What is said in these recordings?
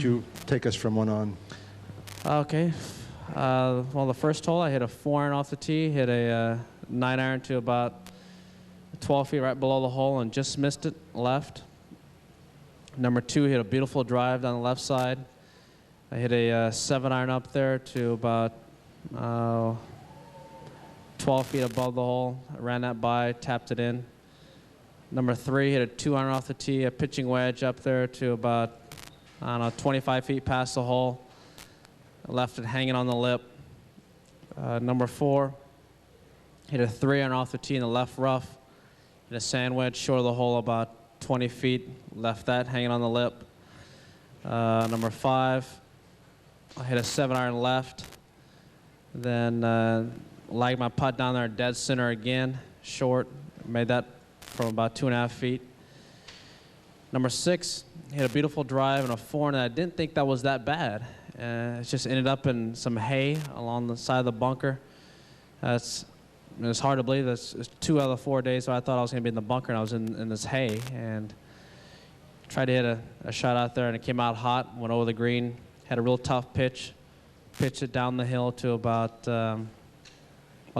you take us from one on? Okay. Well, the first hole, I hit a 4-iron off the tee, hit a 9-iron to about 12 feet right below the hole and just missed it left. Number 2, hit a beautiful drive down the left side. I hit a 7-iron up there to about 12 feet above the hole. I ran that by, tapped it in. Number 3, hit a 2-iron off the tee, a pitching wedge up there to about, I don't know, 25 feet past the hole. I left it hanging on the lip. Number 4, hit a 3-iron off the tee in the left rough. Hit a sand wedge short of the hole about 20 feet. Left that hanging on the lip. Number 5, I hit a 7-iron left. Then lagged my putt down there dead center again, short. Made that from about 2.5 feet. Number 6, hit a beautiful drive and a 4, and I didn't think that was that bad. It just ended up in some hay along the side of the bunker. It's hard to believe. It's 2 out of the 4 days, so I thought I was going to be in the bunker, and I was in this hay. And tried to hit a shot out there, and it came out hot, went over the green, had a real tough pitch. Pitched it down the hill to about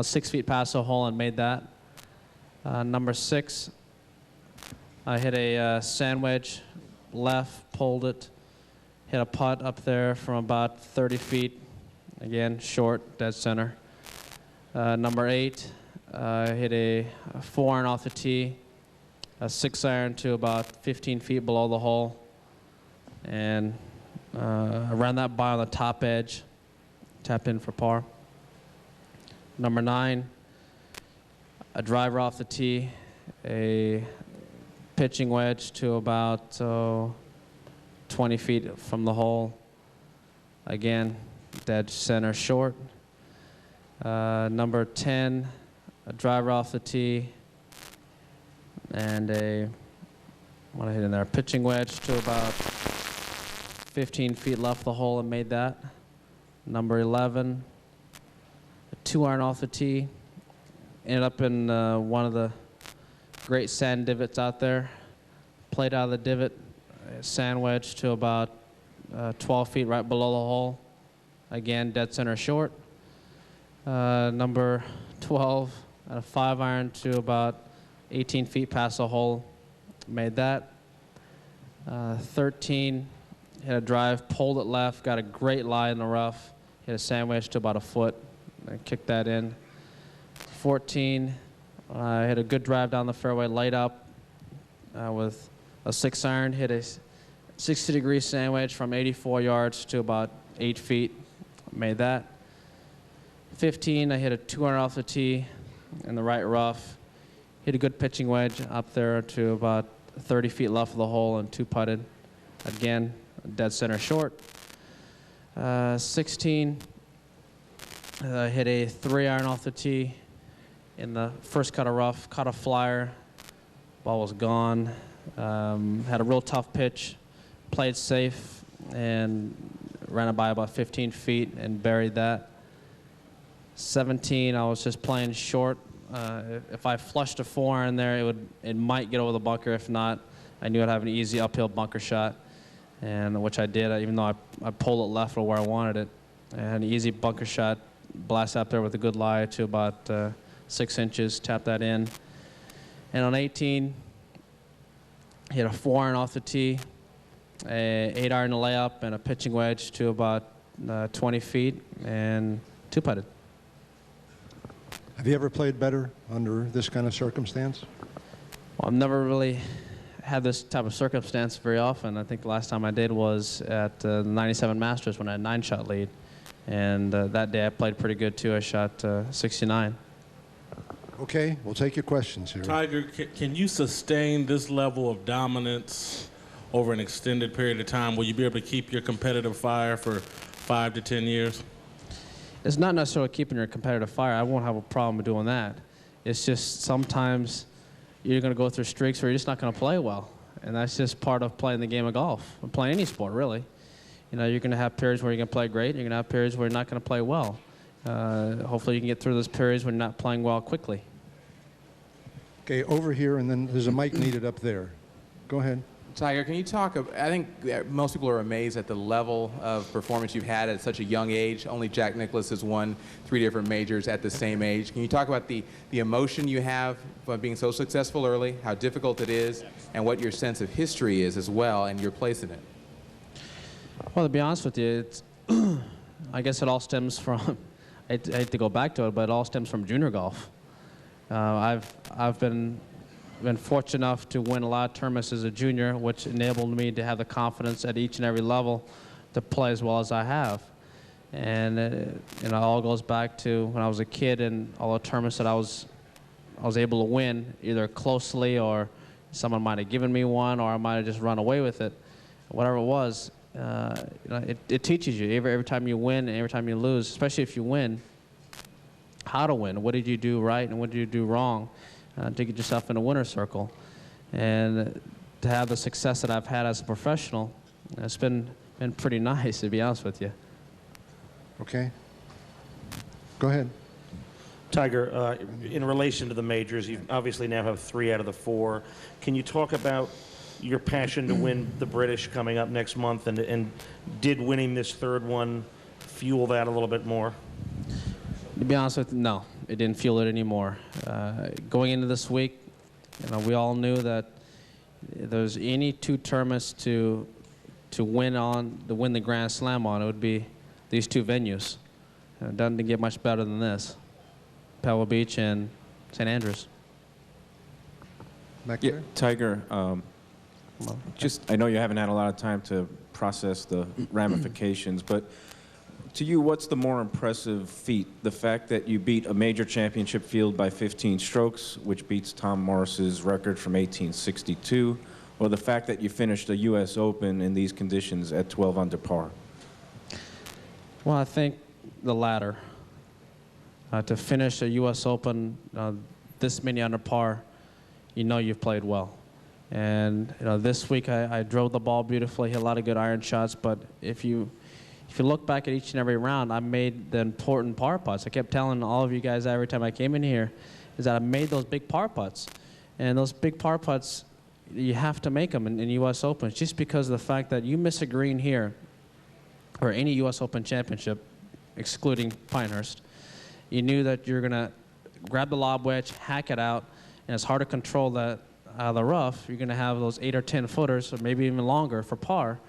6 feet past the hole and made that. Number 6, I hit a sand wedge left, pulled it, hit a putt up there from about 30 feet, again, short, dead center. Number 8, hit a 4-iron off the tee, a 6-iron to about 15 feet below the hole, and I ran that by on the top edge, tapped in for par. Number 9, a driver off the tee, a pitching wedge to about 20 feet from the hole. Again, dead center short. Number 10, a driver off the tee, and what I hit in there, a pitching wedge to about 15 feet left the hole and made that. Number 11, a 2-iron off the tee. Ended up in one of the great sand divots out there. Played out of the divot, sand wedge to about 12 feet right below the hole. Again, dead center short. Number 12, a 5-iron to about 18 feet past the hole. Made that. 13, hit a drive, pulled it left, got a great lie in the rough. Hit a sand wedge to about a foot. I kicked that in. 14, I hit a good drive down the fairway, light up with a 6-iron, hit a 60-degree sand wedge from 84 yards to about 8 feet. Made that. 15, I hit a 2-iron off the tee in the right rough. Hit a good pitching wedge up there to about 30 feet left of the hole and 2-putted. Again, dead center short. 16, I hit a 3-iron off the tee in the first cut of rough, caught a flyer, ball was gone. Had a real tough pitch, played safe, and ran it by about 15 feet and buried that. 17, I was just playing short. If I flushed a 4-iron there, it might get over the bunker. If not, I knew I'd have an easy uphill bunker shot, and which I did, even though I pulled it left where I wanted it. And an easy bunker shot, blast out there with a good lie to about 6 inches, tap that in. And on 18, hit a 4-iron off the tee, a 8-iron layup, and a pitching wedge to about 20 feet, and 2-putted. Have you ever played better under this kind of circumstance? Well, I've never really had this type of circumstance very often. I think the last time I did was at the 97 Masters when I had a 9-shot lead. And that day I played pretty good too. I shot 69. Okay, we'll take your questions here. Tiger, can you sustain this level of dominance over an extended period of time? Will you be able to keep your competitive fire for 5 to 10 years? It's not necessarily keeping your competitive fire. I won't have a problem doing that. It's just sometimes you're going to go through streaks where you're just not going to play well. And that's just part of playing the game of golf, or playing any sport, really. You know, you're going to have periods where you're going to play great. You're going to have periods where you're not going to play well. Hopefully you can get through those periods when you're not playing well quickly. Okay, over here, and then there's a mic needed up there. Go ahead. Tiger, can you talk? I think that most people are amazed at the level of performance you've had at such a young age. Only Jack Nicklaus has won 3 different majors at the same age. Can you talk about the emotion you have by being so successful early, how difficult it is, and what your sense of history is as well, and your place in it? Well, to be honest with you, it's I guess it all stems from, I hate to go back to it, but it all stems from junior golf. I've been fortunate enough to win a lot of tournaments as a junior, which enabled me to have the confidence at each and every level to play as well as I have. And it all goes back to when I was a kid and all the tournaments that I was able to win, either closely or someone might have given me one, or I might have just run away with it. Whatever it was, it teaches you every time you win and every time you lose, especially if you win, how to win. What did you do right and what did you do wrong? To get yourself in a winner's circle. And to have the success that I've had as a professional, it's been pretty nice, to be honest with you. Okay. Go ahead. Tiger, in relation to the majors, you obviously now have 3 out of the 4. Can you talk about your passion to win the British coming up next month, and did winning this 3rd one fuel that a little bit more? To be honest with you, no, it didn't fuel it anymore. Going into this week, we all knew that if there's any 2 tournaments to win the Grand Slam on, it would be these 2 venues. It doesn't get much better than this: Pebble Beach and St. Andrews. Back Yeah, there? Tiger, I know you haven't had a lot of time to process the ramifications, but to you, what's the more impressive feat? The fact that you beat a major championship field by 15 strokes, which beats Tom Morris's record from 1862, or the fact that you finished a U.S. Open in these conditions at 12 under par? Well, I think the latter. To finish a U.S. Open this many under par, you've played well. And this week I drove the ball beautifully, hit a lot of good iron shots, but if you look back at each and every round, I made the important par putts. I kept telling all of you guys every time I came in here is that I made those big par putts. And those big par putts, you have to make them in U.S. Opens, just because of the fact that you miss a green here, or any U.S. Open championship, excluding Pinehurst, you knew that you're going to grab the lob wedge, hack it out, and it's hard to control that out of the rough. You're going to have those 8 or 10 footers, or maybe even longer, for par.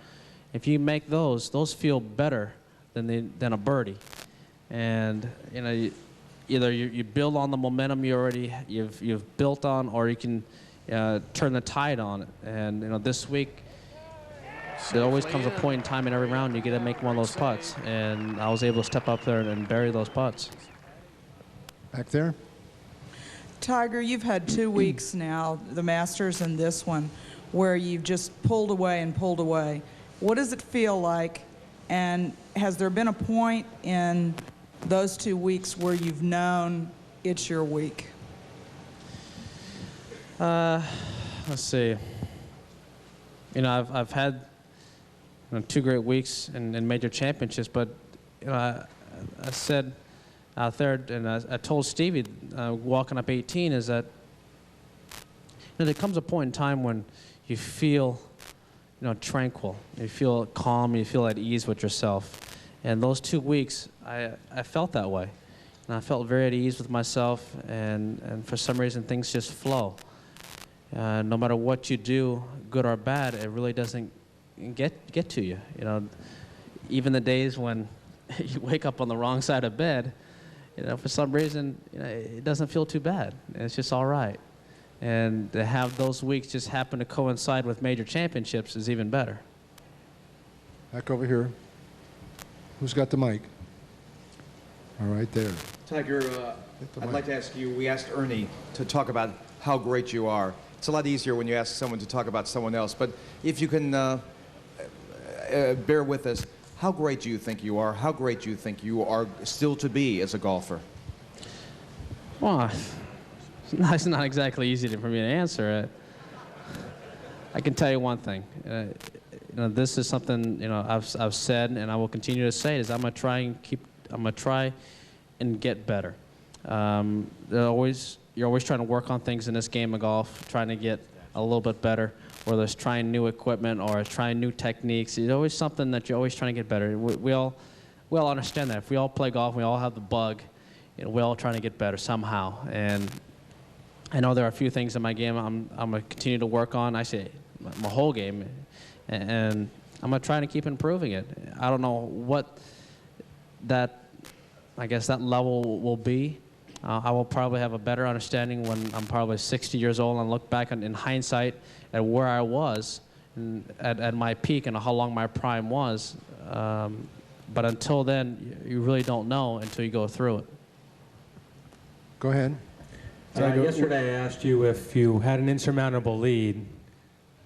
If you make those feel better than a birdie. And either you build on the momentum you've built on, or you can turn the tide on it. And this week, there always comes a point in time in every round you get to make one of those putts, and I was able to step up there and bury those putts. Back there? Tiger, you've had 2 weeks now, the Masters and this one, where you've just pulled away and pulled away. What does it feel like, and has there been a point in those 2 weeks where you've known it's your week? Let's see. I've had 2 great weeks in major championships, but I said out there, and I told Stevie walking up 18, is that there comes a point in time when you feel tranquil, you feel calm, you feel at ease with yourself. And those 2 weeks, I felt that way. And I felt very at ease with myself, and for some reason things just flow. No matter what you do, good or bad, it really doesn't get to you. Even the days when you wake up on the wrong side of bed, for some reason, it doesn't feel too bad. It's just all right. And to have those weeks just happen to coincide with major championships is even better. Back over here. Who's got the mic? All right, there. Tiger, I'd like to ask you, we asked Ernie to talk about how great you are. It's a lot easier when you ask someone to talk about someone else, but if you can bear with us, how great do you think you are? How great do you think you are still to be as a golfer? Well, it's not exactly easy for me to answer. I can tell you one thing. This is something I've said, and I will continue to say, is I'm gonna try and get better. You're always trying to work on things in this game of golf, trying to get a little bit better. whether it's trying new equipment or trying new techniques. It's always something that you're always trying to get better. We all understand that. If we all play golf, we all have the bug. We're all trying to get better somehow. And I know there are a few things in my game I'm going to continue to work on. I say my whole game, and I'm going to try to keep improving it. I don't know what that, I guess that level will be. I will probably have a better understanding when I'm probably 60 years old and look back in hindsight at where I was at my peak and how long my prime was. But until then, you really don't know until you go through it. Go ahead. Yesterday I asked you if you had an insurmountable lead,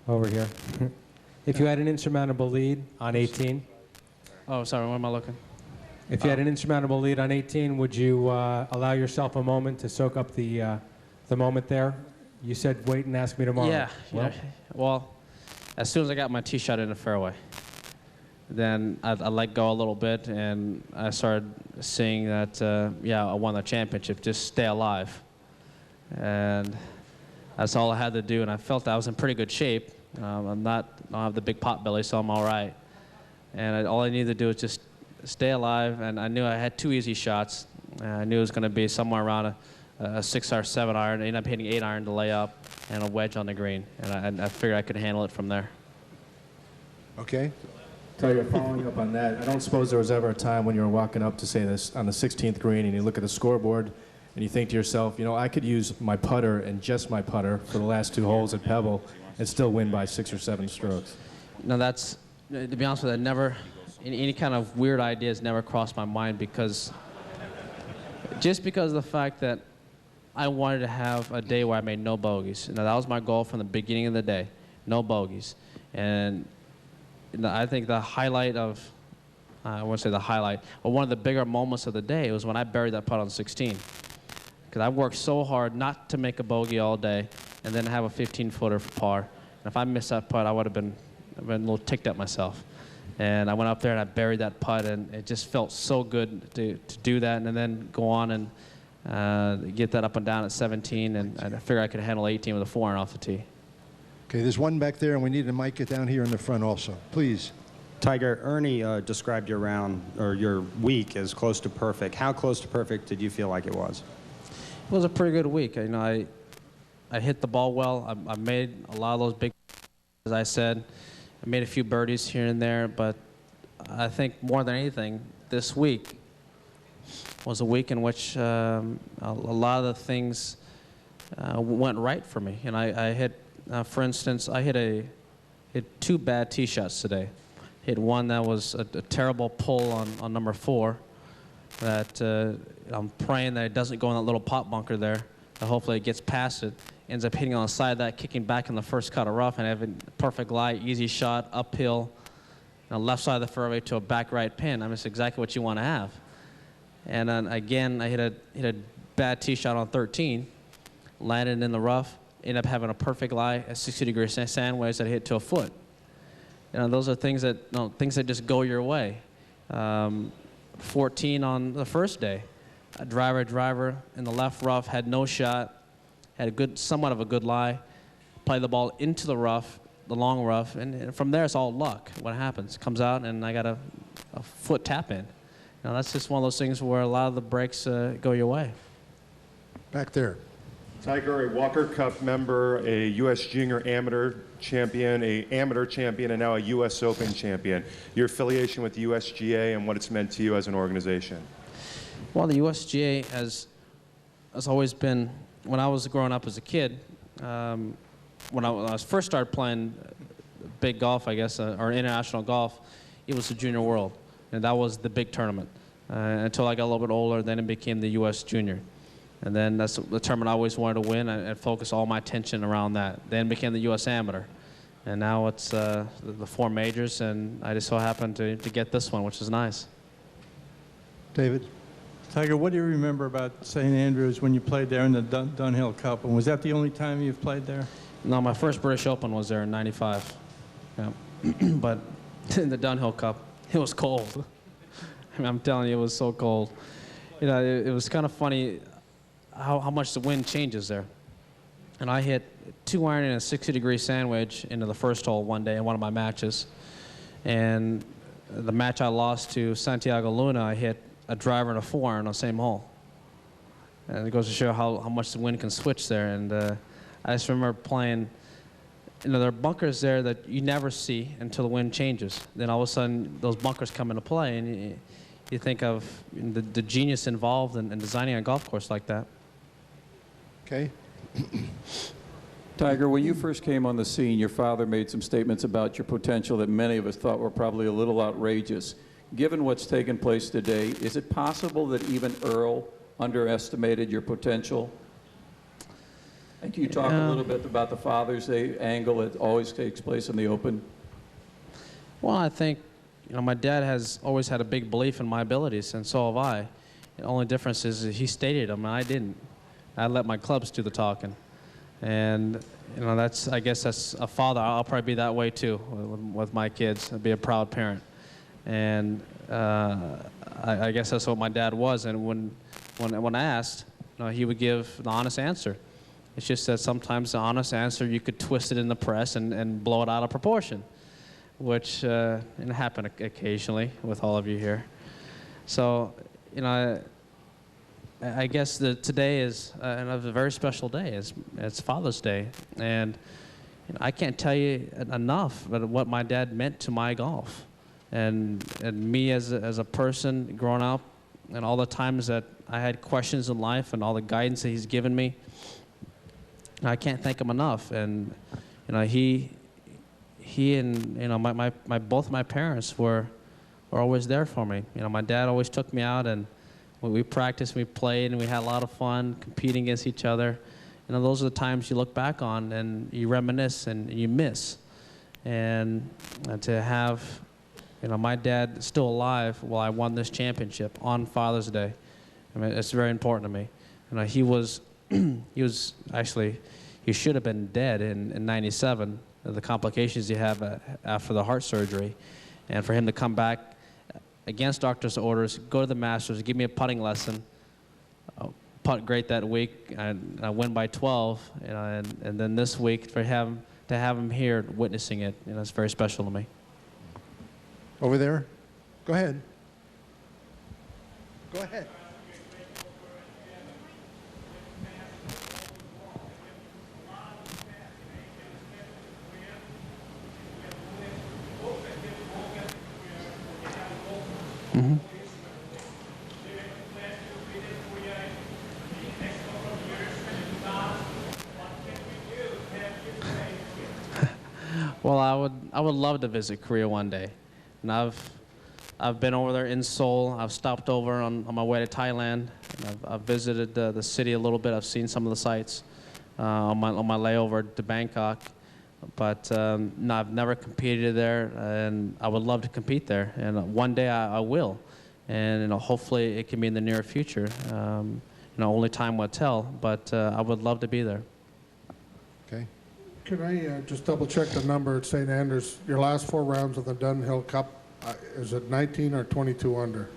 over here, if you had an insurmountable lead on 18. Oh, sorry, where am I looking? If you had an insurmountable lead on 18, would you allow yourself a moment to soak up the moment there? You said wait and ask me tomorrow. Yeah. Well, as soon as I got my tee shot in the fairway, then I let go a little bit, and I started seeing that, I won the championship. Just stay alive. And that's all I had to do, and I felt I was in pretty good shape. I don't have the big pot belly, so I'm all right. And all I needed to do was just stay alive, and I knew I had 2 easy shots. I knew it was going to be somewhere around a 6 or 7 iron. I ended up hitting 8 iron to lay up and a wedge on the green, and I figured I could handle it from there. Okay. Tiger, following up on that, I don't suppose there was ever a time when you were walking up to, say, this on the 16th green and you look at the scoreboard and you think to yourself, I could use my putter and just my putter for the last 2 holes at Pebble and still win by 6 or 7 strokes. No, that's, to be honest with you, any kind of weird ideas never crossed my mind, because of the fact that I wanted to have a day where I made no bogeys. That was my goal from the beginning of the day, no bogeys. And I think the highlight of, I won't say the highlight, but one of the bigger moments of the day was when I buried that putt on 16. Because I worked so hard not to make a bogey all day and then have a 15-footer for par. And if I missed that putt, I would have been a little ticked at myself. And I went up there and I buried that putt, and it just felt so good to do that and then go on and get that up and down at 17, and I figured I could handle 18 with a 4 iron off the tee. Okay, there's one back there, and we need a mic down here in the front also. Please. Tiger, Ernie described your round, or your week, as close to perfect. How close to perfect did you feel like it was? It was a pretty good week. I hit the ball well. I made a lot of those big, as I said. I made a few birdies here and there, but I think more than anything, this week was a week in which a lot of the things went right for me. And I hit, for instance, I hit 2 bad tee shots today. Hit one that was a terrible pull on number 4 that I'm praying that it doesn't go in that little pot bunker there. And hopefully it gets past it. Ends up hitting on the side of that, kicking back in the first cut of rough, and having a perfect lie, easy shot, uphill, left side of the fairway to a back right pin. I mean, it's exactly what you want to have. And then again, I hit a bad tee shot on 13, landed in the rough, ended up having a perfect lie, a 60-degree sandwich that hit to a foot. Those are things that just go your way. 14 on the first day, a driver in the left rough, had no shot, had somewhat of a good lie, played the ball into the rough, the long rough, and from there it's all luck. What happens? Comes out and I got a foot tap in. That's just one of those things where a lot of the breaks go your way. Back there. Tiger, a Walker Cup member, a U.S. Junior Amateur champion, a Amateur champion, and now a U.S. Open champion. Your affiliation with the USGA and what it's meant to you as an organization. Well, the USGA has always been, when I was growing up as a kid, when I first started playing big golf, I guess, or international golf, it was the Junior World, and that was the big tournament. Until I got a little bit older, then it became the U.S. Junior. And then that's the tournament I always wanted to win, and focus all my attention around that. Then it became the U.S. Amateur. And now it's the 4 majors, and I just so happened to get this one, which is nice. David? Tiger, what do you remember about St. Andrews when you played there in the Dunhill Cup? And was that the only time you've played there? No, my first British Open was there in '95. Yeah. But in the Dunhill Cup, it was cold. I mean, I'm telling you, it was so cold. It was kind of funny how much the wind changes there. and I hit 2-iron in a 60-degree sandwich into the first hole one day in one of my matches. And the match I lost to Santiago Luna, I hit a driver and a 4-iron on the same hole. And it goes to show how much the wind can switch there. And I just remember playing, there are bunkers there that you never see until the wind changes. Then all of a sudden, those bunkers come into play, and you think of the genius involved in designing a golf course like that. Okay. Tiger, when you first came on the scene, your father made some statements about your potential that many of us thought were probably a little outrageous. Given what's taken place today, is it possible that even Earl underestimated your potential? And can you talk a little bit about the Father's Day angle that always takes place in the Open? Well, I think, my dad has always had a big belief in my abilities, and so have I. The only difference is that he stated them, and I didn't. I let my clubs do the talking. And, I guess that's a father. I'll probably be that way, too, with my kids. I'll be a proud parent. And I guess that's what my dad was. And when asked, he would give the honest answer. It's just that sometimes the honest answer, you could twist it in the press and blow it out of proportion, which it happened occasionally with all of you here. So, I guess today is a very special day. It's Father's Day. And I can't tell you enough about what my dad meant to my golf. And me as a person growing up, and all the times that I had questions in life and all the guidance that he's given me, I can't thank him enough. And he and both my parents were always there for me. My dad always took me out, and we practiced, we played, and we had a lot of fun competing against each other. Those are the times you look back on and you reminisce and you miss. And to have my dad still alive while I won this championship on Father's Day, it's very important to me. He was actually, he should have been dead in '97, the complications he had after the heart surgery. And for him to come back against doctor's orders, go to the Masters, give me a putting lesson, putt great that week, and I win by 12. And then this week, to have him here witnessing it, it's very special to me. Over there. Go ahead. Go ahead. Mm-hmm. Well, I would love to visit Korea one day. And I've been over there in Seoul. I've stopped over on my way to Thailand. And I've visited the city a little bit. I've seen some of the sights on my layover to Bangkok. But no, I've never competed there, and I would love to compete there. And one day I will. And hopefully it can be in the near future. Only time will tell, but I would love to be there. Okay. Can I just double check the number at St. Andrews? Your last 4 rounds of the Dunhill Cup, is it 19 or 22 under?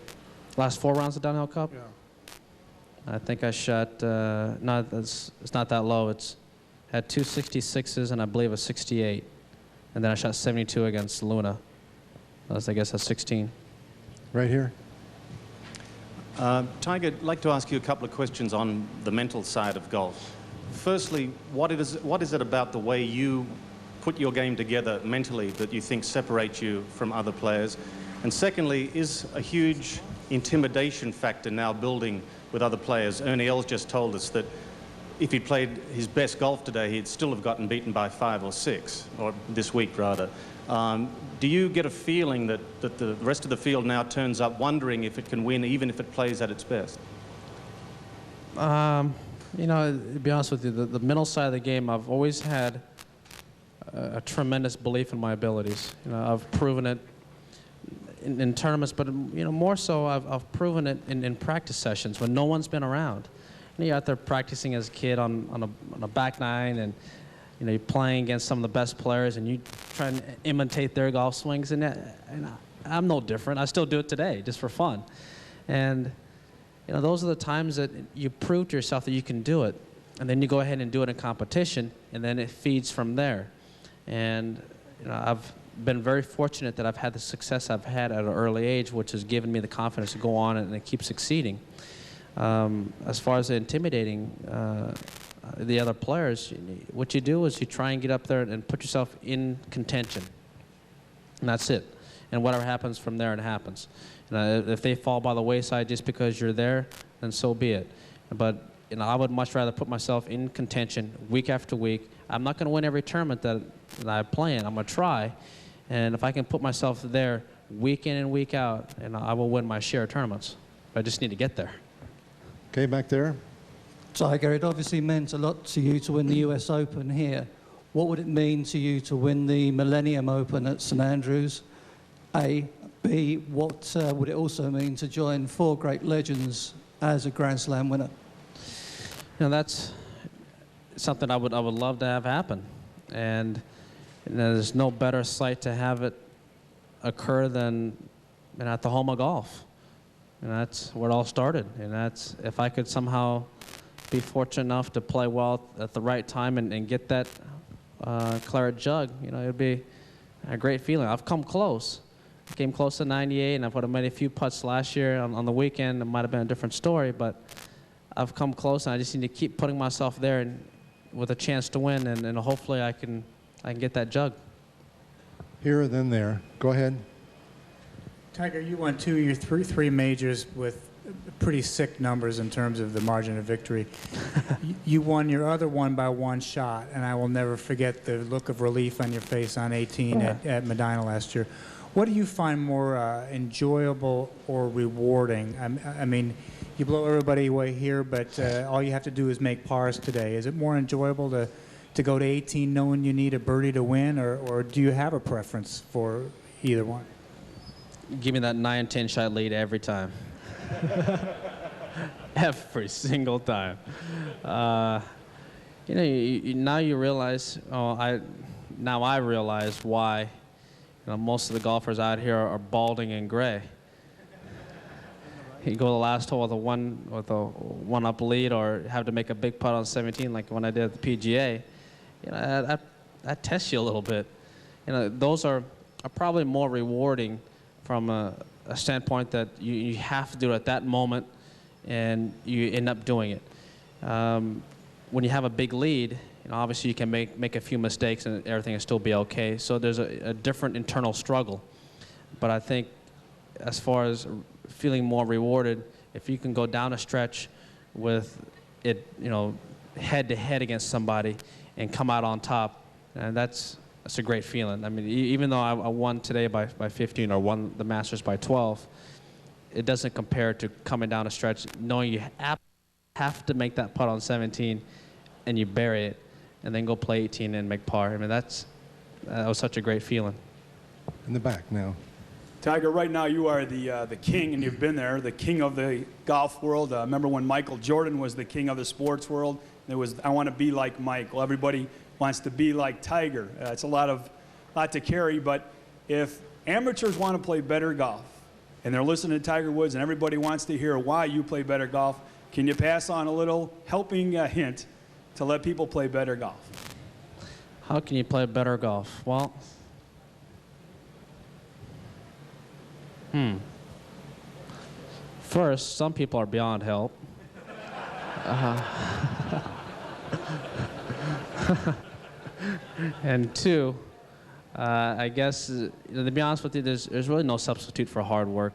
Last 4 rounds of Dunhill Cup? Yeah. I think I shot, it's not that low. It's had 2 66s and I believe a 68. And then I shot 72 against Luna. I guess that's 16. Right here. Tiger, I'd like to ask you a couple of questions on the mental side of golf. Firstly, what is it about the way you put your game together mentally that you think separates you from other players? And secondly, is a huge intimidation factor now building with other players? Ernie Els just told us that if he'd played his best golf today, he'd still have gotten beaten by 5 or 6, or this week rather. Do you get a feeling that the rest of the field now turns up wondering if it can win, even if it plays at its best? To be honest with you, the mental side of the game, I've always had a tremendous belief in my abilities. I've proven it in tournaments, but more so, I've proven it in practice sessions when no one's been around. You're out there practicing as a kid on a back nine, and you're playing against some of the best players, and you try and imitate their golf swings, and I'm no different. I still do it today, just for fun. And those are the times that you prove to yourself that you can do it. and then you go ahead and do it in competition, and then it feeds from there. And I've been very fortunate that I've had the success I've had at an early age, which has given me the confidence to go on and keep succeeding. As far as intimidating the other players, what you do is you try and get up there and put yourself in contention, and that's it. And whatever happens from there, it happens. If they fall by the wayside just because you're there, then so be it. But I would much rather put myself in contention week after week. I'm not going to win every tournament that I play in. I'm going to try. And if I can put myself there week in and week out, I will win my share of tournaments. But I just need to get there. Okay, back there. Tiger, it obviously meant a lot to you to win the US Open here. What would it mean to you to win the Millennium Open at St Andrews? A. B. What would it also mean to join 4 great legends as a Grand Slam winner? That's something I would love to have happen. And there's no better site to have it occur than at the home of golf. And that's where it all started. And that's, if I could somehow be fortunate enough to play well at the right time and get that claret jug, it'd be a great feeling. I've come close. I came close to 98, and I would have made a few putts last year on the weekend. It might have been a different story, but I've come close, and I just need to keep putting myself there and with a chance to win, and hopefully I can get that jug. Here, then there. Go ahead. Tiger, you won 2 of your three majors with pretty sick numbers in terms of the margin of victory. You won your other one by 1 shot, and I will never forget the look of relief on your face on 18 at Medina last year. What do you find more enjoyable or rewarding? I mean, you blow everybody away here, but all you have to do is make pars today. Is it more enjoyable to go to 18 knowing you need a birdie to win, or do you have a preference for either one? Give me that 9-10 shot lead every time. Every single time. Now you realize, now I realize why most of the golfers out here are balding and gray. You go to the last hole with a one-up lead, or have to make a big putt on 17, like when I did at the PGA. That tests you a little bit. Those are probably more rewarding from a standpoint that you have to do it at that moment, and you end up doing it. When you have a big lead, obviously you can make a few mistakes and everything will still be okay. So there's a different internal struggle. But I think as far as feeling more rewarded, if you can go down a stretch with it, head to head against somebody and come out on top, and that's a great feeling. I mean, even though I won today by 15 or won the Masters by 12, it doesn't compare to coming down a stretch knowing you have to make that putt on 17 and you bury it, and then go play 18 and make par. I mean, that was such a great feeling. In the back now. Tiger, right now you are the king, and you've been there, the king of the golf world. Remember when Michael Jordan was the king of the sports world? There was, I want to be like Mike. Well, everybody wants to be like Tiger. It's a lot to carry, but if amateurs want to play better golf, and they're listening to Tiger Woods, and everybody wants to hear why you play better golf, can you pass on a little helping hint to let people play better golf? How can you play better golf? Well, first, some people are beyond help. And 2, I guess, to be honest with you, there's really no substitute for hard work.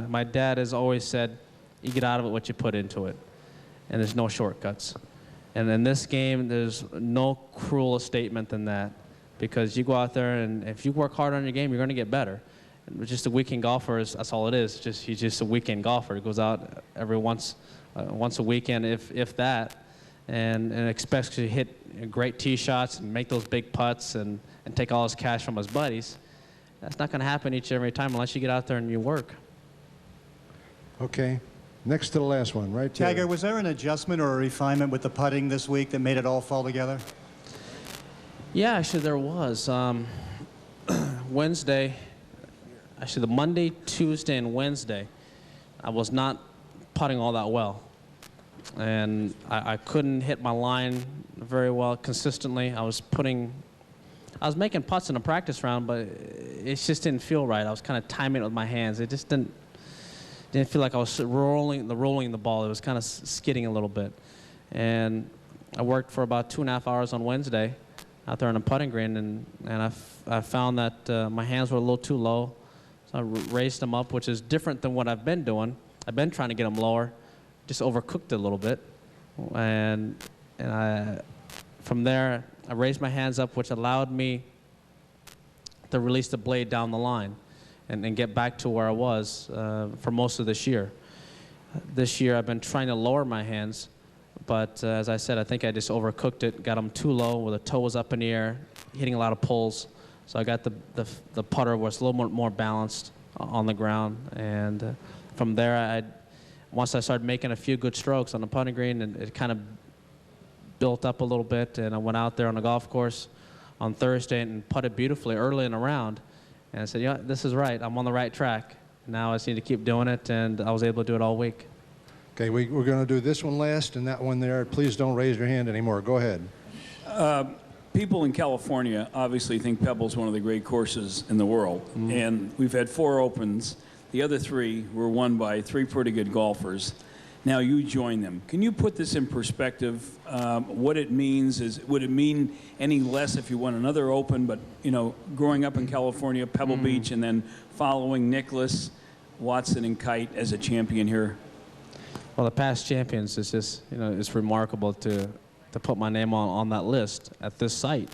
My dad has always said, you get out of it what you put into it, and there's no shortcuts. And in this game, there's no crueler statement than that, because you go out there, and if you work hard on your game, you're going to get better. And just a weekend golfer, that's all it is. He's just a weekend golfer. He goes out every once a weekend, if that, and expects to hit great tee shots and make those big putts and take all his cash from his buddies. That's not going to happen each and every time unless you get out there and you work. Okay. Next to the last one, right there. Tiger, was there an adjustment or a refinement with the putting this week that made it all fall together? Yeah, actually there was. Wednesday, actually the Monday, Tuesday, and Wednesday, I was not putting all that well. and I couldn't hit my line very well consistently. I was making putts in a practice round, but it just didn't feel right. I was kind of timing it with my hands. It just didn't feel like I was rolling the ball. It was kind of skidding a little bit. And I worked for about 2.5 hours on Wednesday out there on a putting green, and I found that my hands were a little too low. So I raised them up, which is different than what I've been doing. I've been trying to get them lower, just overcooked it a little bit. And from there, I raised my hands up, which allowed me to release the blade down the line and get back to where I was for most of this year. This year, I've been trying to lower my hands, but as I said, I think I just overcooked it, got them too low where the toe was up in the air, hitting a lot of pulls. So I got the putter was a little more balanced on the ground. And from there, once I started making a few good strokes on the putting green, and it kind of built up a little bit, and I went out there on the golf course on Thursday and putted beautifully early in the round. And I said, yeah, this is right. I'm on the right track. Now I just need to keep doing it, and I was able to do it all week. Okay, we're going to do this one last and that one there. Please don't raise your hand anymore. Go ahead. People in California obviously think Pebble's one of the great courses in the world. And we've had 4 Opens. The other 3 were won by 3 pretty good golfers. Now you join them. Can you put this in perspective? What it means would it mean any less if you won another Open? But growing up in California, Pebble Beach, and then following Nicklaus, Watson, and Kite as a champion here. Well, the past champions is just it's remarkable to put my name on that list at this site.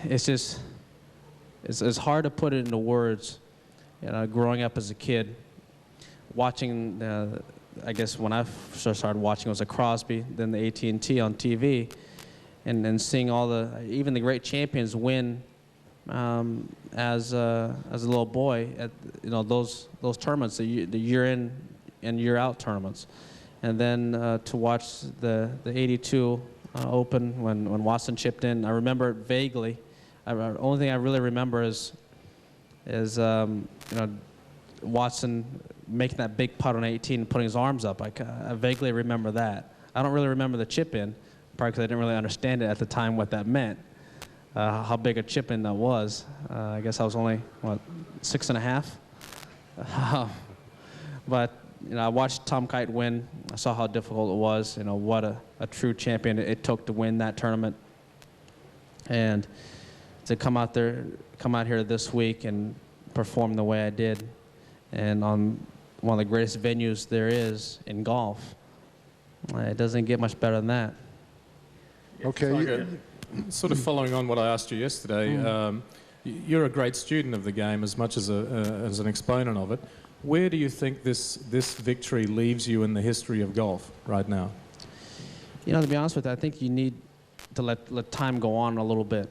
It's hard to put it into words. Growing up as a kid, watching, I guess when I first started watching, it was a Crosby, then the AT&T on TV, and seeing even the great champions win as a little boy at those tournaments, the year in and year out tournaments, and then to watch the '82 Open when Watson chipped in. I remember it vaguely. The only thing I really remember is Watson making that big putt on 18 and putting his arms up. I vaguely remember that. I don't really remember the chip in, probably because I didn't really understand it at the time what that meant, how big a chip in that was. I guess I was only, 6.5? But I watched Tom Kite win. I saw how difficult it was, what a true champion it took to win that tournament. And to come out here this week and perform the way I did, and on one of the greatest venues there is in golf, it doesn't get much better than that. Okay. Sort of following on what I asked you yesterday, you're a great student of the game as much as an exponent of it. Where do you think this victory leaves you in the history of golf right now? To be honest with you, I think you need to let time go on a little bit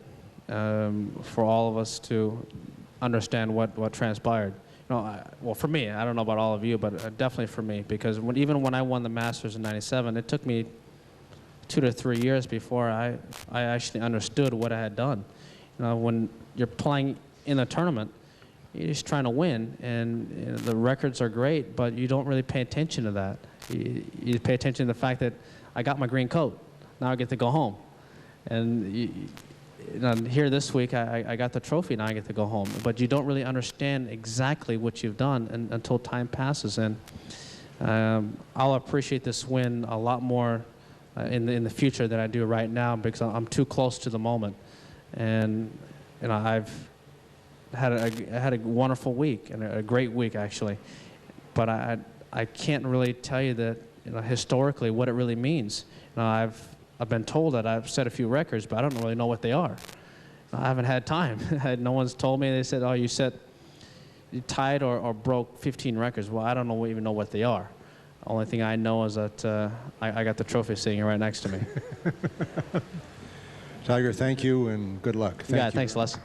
for all of us to understand what transpired. Well, for me, I don't know about all of you, but definitely for me, because even when I won the Masters in '97, it took me 2 to 3 years before I actually understood what I had done. When you're playing in a tournament, you're just trying to win, and the records are great, but you don't really pay attention to that. You pay attention to the fact that I got my green coat. Now I get to go home. And here this week, I got the trophy, now I get to go home. But you don't really understand exactly what you've done until time passes. And I'll appreciate this win a lot more in the future than I do right now, because I'm too close to the moment. And I've had a wonderful week, and a great week actually. But I can't really tell you that historically what it really means. I've been told that I've set a few records, but I don't really know what they are. I haven't had time. No one's told me. They said, oh, you tied or broke 15 records. Well, I don't even know what they are. The only thing I know is that I got the trophy sitting right next to me. Tiger, thank you and good luck. Thanks, Les.